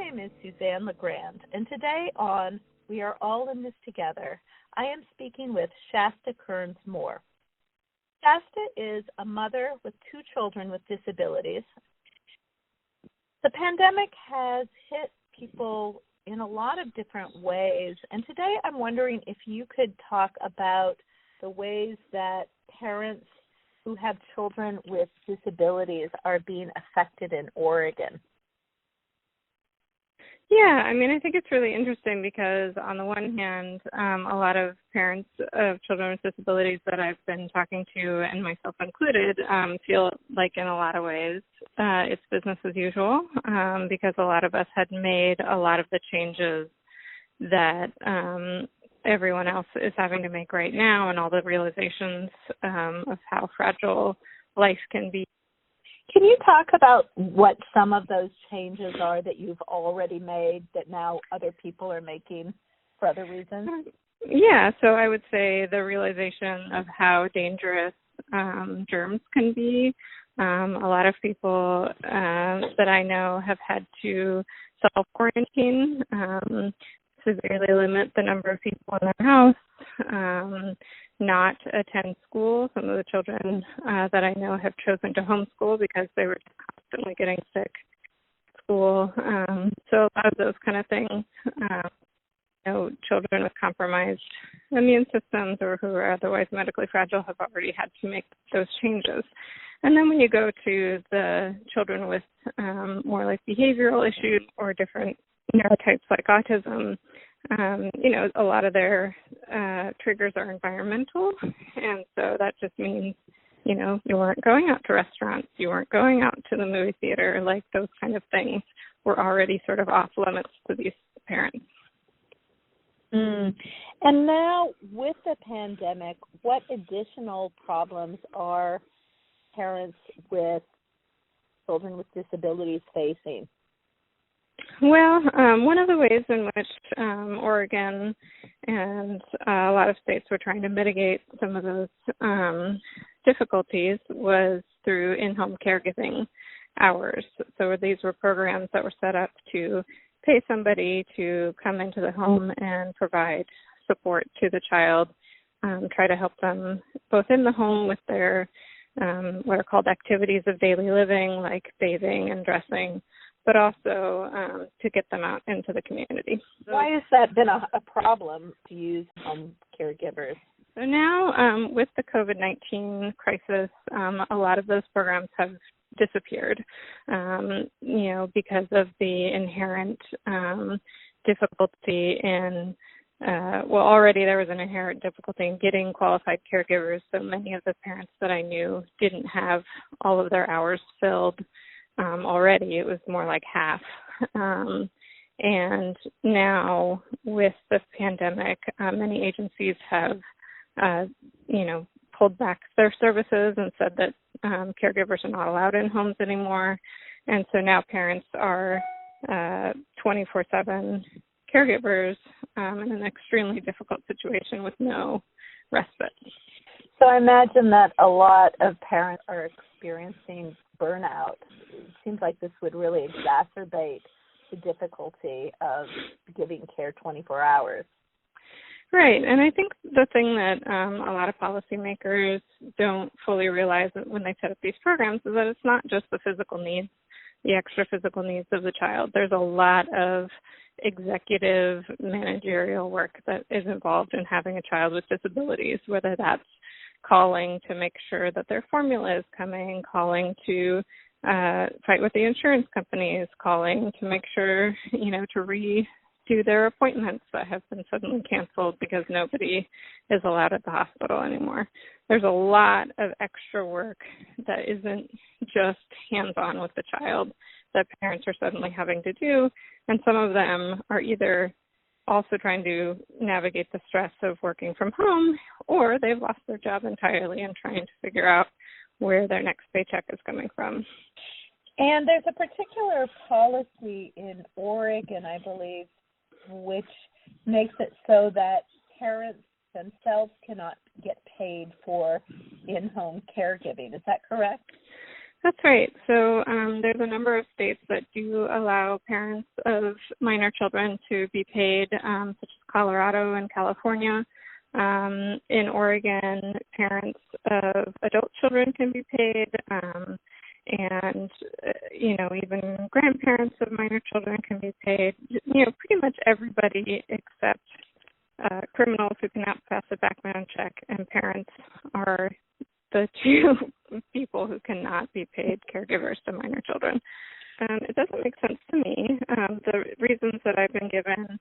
name is Suzanne LaGrande, and today on We Are All in This Together, I am speaking with Shasta Kearns Moore. Shasta is a mother with 2 children with disabilities. The pandemic has hit people in a lot of different ways, and today I'm wondering if you could talk about the ways that parents who have children with disabilities are being affected in Oregon. Yeah, I think it's really interesting because on the one hand, a lot of parents of children with disabilities that I've been talking to, and myself included, feel like in a lot of ways it's business as usual because a lot of us had made a lot of the changes that everyone else is having to make right now, and all the realizations of how fragile life can be. Can you talk about what some of those changes are that you've already made that now other people are making for other reasons? Yeah, so I would say the realization of how dangerous germs can be. A lot of people that I know have had to self-quarantine, severely limit the number of people in their house, not attend school. Some of the children that I know have chosen to homeschool because they were constantly getting sick at school. So a lot of those kind of things, children with compromised immune systems or who are otherwise medically fragile have already had to make those changes. And then when you go to the children with more like behavioral issues or different neurotypes like autism, a lot of their triggers are environmental, and so that just means, you weren't going out to restaurants, you weren't going out to the movie theater, like those kind of things were already sort of off limits to these parents. And now with the pandemic, what additional problems are parents with children with disabilities facing? Well, one of the ways in which Oregon and a lot of states were trying to mitigate some of those difficulties was through in-home caregiving hours. So these were programs that were set up to pay somebody to come into the home and provide support to the child, try to help them both in the home with their what are called activities of daily living, like bathing and dressing, but also to get them out into the community. Why has that been a problem to use home caregivers? So now with the COVID-19 crisis, a lot of those programs have disappeared, because of the inherent difficulty in, already there was an inherent difficulty in getting qualified caregivers, so many of the parents that I knew didn't have all of their hours filled. Already it was more like half. And now with the pandemic, many agencies have, pulled back their services and said that caregivers are not allowed in homes anymore. And so now parents are 24/7 caregivers in an extremely difficult situation with no respite. So I imagine that a lot of parents are experiencing burnout. It seems like this would really exacerbate the difficulty of giving care 24 hours. Right, and I think the thing that a lot of policymakers don't fully realize when they set up these programs is that it's not just the physical needs, the extra physical needs of the child. There's a lot of executive managerial work that is involved in having a child with disabilities, whether that's calling to make sure that their formula is coming, calling to fight with the insurance companies, calling to make sure, to redo their appointments that have been suddenly canceled because nobody is allowed at the hospital anymore. There's a lot of extra work that isn't just hands-on with the child that parents are suddenly having to do, and some of them are either also trying to navigate the stress of working from home, or they've lost their job entirely and trying to figure out where their next paycheck is coming from. And there's a particular policy in Oregon, I believe, which makes it so that parents themselves cannot get paid for in-home caregiving. Is that correct? That's right. So there's a number of states that do allow parents of minor children to be paid, such as Colorado and California. In Oregon, parents of adult children can be paid, and even grandparents of minor children can be paid. Pretty much everybody except criminals who cannot pass a background check, and parents are the two people who cannot be paid caregivers to minor children. It doesn't make sense to me. The reasons that I've been given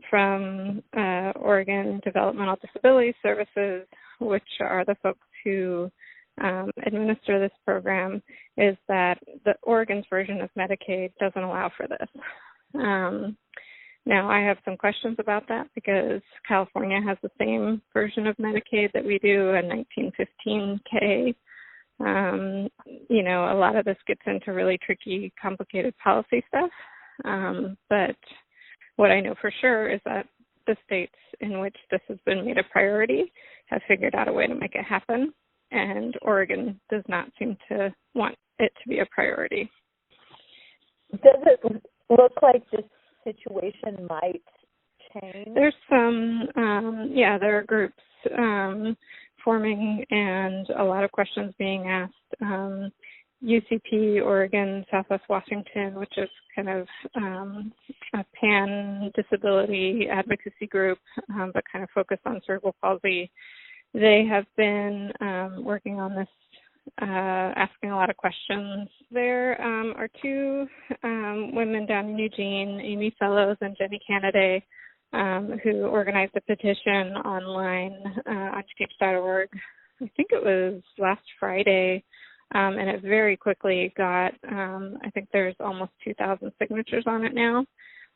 from Oregon Developmental Disability Services, which are the folks who administer this program, is that the Oregon's version of Medicaid doesn't allow for this. Now, I have some questions about that because California has the same version of Medicaid that we do, a 1915K. A lot of this gets into really tricky, complicated policy stuff. But what I know for sure is that the states in which this has been made a priority have figured out a way to make it happen, and Oregon does not seem to want it to be a priority. Does it look like this situation might change? There's some, there are groups forming and a lot of questions being asked. UCP, Oregon, Southwest Washington, which is kind of a pan-disability advocacy group, but kind of focused on cerebral palsy. They have been working on this, asking a lot of questions. There are two women down in Eugene, Amy Fellows and Jenny Canaday, who organized a petition online on change.org. I think it was last Friday, and it very quickly got, I think there's almost 2,000 signatures on it now.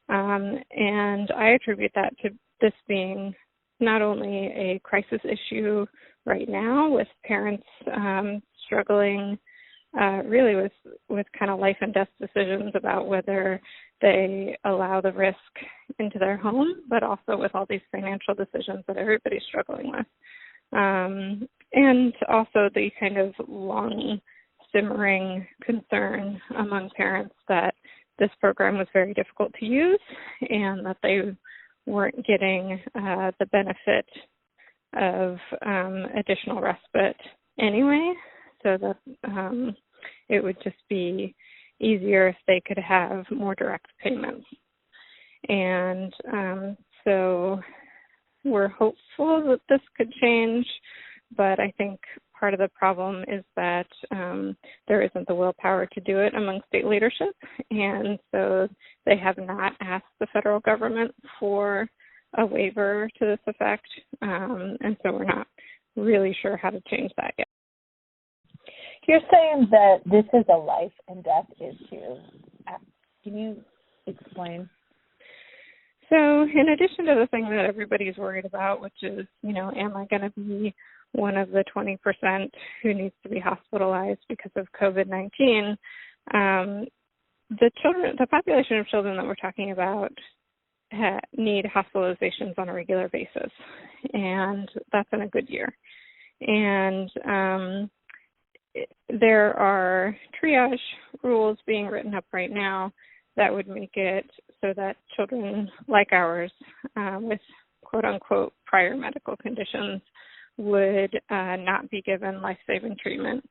And I attribute that to this being not only a crisis issue right now with parents struggling really with kind of life and death decisions about whether they allow the risk into their home, but also with all these financial decisions that everybody's struggling with. And also the kind of long simmering concern among parents that this program was very difficult to use and that they weren't getting the benefit of additional respite anyway, so that it would just be easier if they could have more direct payments. And so we're hopeful that this could change, but I think part of the problem is that there isn't the willpower to do it among state leadership, and so they have not asked the federal government for a waiver to this effect, and so we're not really sure how to change that yet. You're saying that this is a life and death issue. Can you explain? So in addition to the thing that everybody's worried about, which is, am I going to be one of the 20% who needs to be hospitalized because of COVID-19, the population of children that we're talking about need hospitalizations on a regular basis, and that's in a good year. And there are triage rules being written up right now that would make it so that children like ours with quote-unquote prior medical conditions would not be given life-saving treatment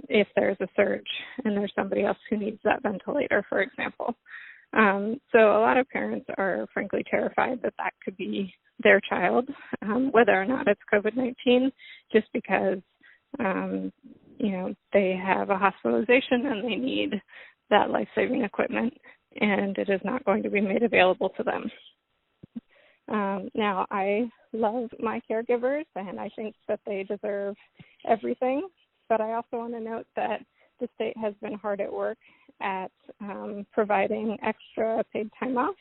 if there's a surge and there's somebody else who needs that ventilator, for example. So a lot of parents are frankly terrified that that could be their child, whether or not it's COVID-19, just because, they have a hospitalization and they need that life-saving equipment, and it is not going to be made available to them. Now, I love my caregivers, and I think that they deserve everything, but I also want to note that the state has been hard at work at providing extra paid time off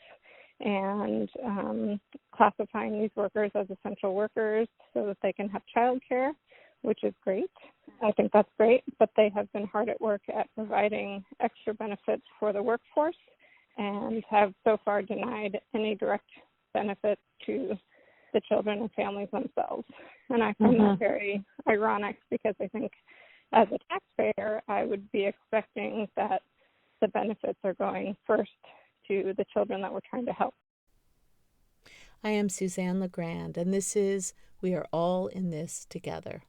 and classifying these workers as essential workers so that they can have child care, which is great. I think that's great, but they have been hard at work at providing extra benefits for the workforce and have so far denied any direct benefits to the children and families themselves. And I find that very ironic because I think as a taxpayer, I would be expecting that the benefits are going first to the children that we're trying to help. I am Suzanne LaGrande, and this is We Are All in This Together.